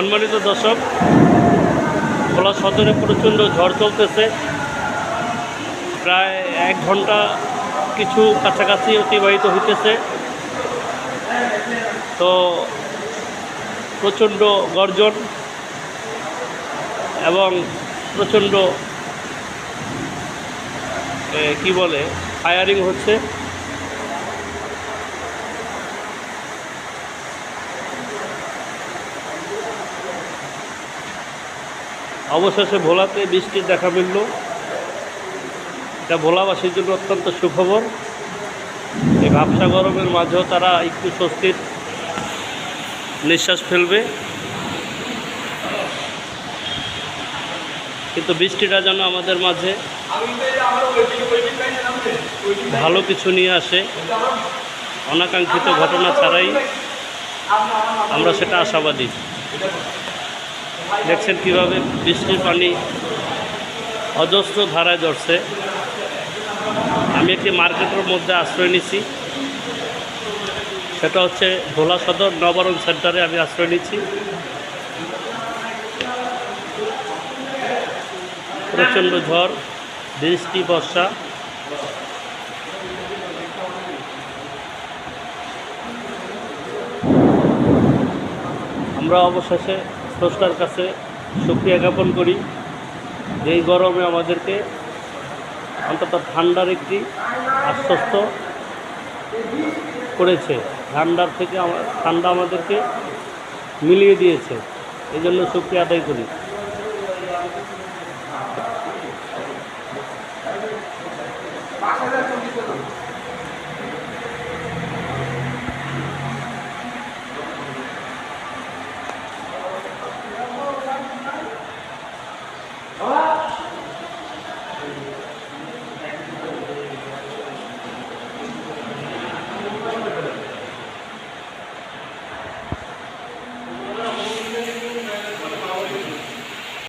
সম্মানিত দর্শক, ভোলা সদরে প্রচণ্ড ঝড় চলতেছে। প্রায় 1 ঘন্টা কিছু কাছাকাছি অতিবাহিত হইতেছে। তো প্রচণ্ড গর্জন এবং প্রচণ্ড কি বলে ফায়ারিং হচ্ছে। অবশেষে ভোলাতে বৃষ্টির দেখা মিলল। এটা ভোলাবাসীর জন্য অত্যন্ত সুখবর। এই ভাবসা গরমের মাঝেও তারা একটু স্বস্তির নিঃশ্বাস ফেলবে। কিন্তু বৃষ্টিটা যেন আমাদের মাঝে ভালো কিছু নিয়ে আসে। অনাকাঙ্ক্ষিত ঘটনা ছাড়াই আমরা সেটা আশাবাদী। দেখছেন কীভাবে বৃষ্টির পানি অজস্র ধারায় ধরছে। আমি একটি মার্কেটের মধ্যে আশ্রয় নিছি, সেটা হচ্ছে ভোলা সদর নবরণ সেন্টারে আমি আশ্রয় নিচ্ছি। প্রচণ্ড ঝড়, বৃষ্টি, বর্ষা। আমরা অবশেষে স্রষ্টার কাছে শুকরিয়া জ্ঞাপন করি যে এই গরমে আমাদেরকে অন্তত ঠান্ডার একটি আশ্বস্ত করেছে। ঠান্ডা আমাদেরকে মিলিয়ে দিয়েছে, এই জন্য শুকরিয়া আদায় করি।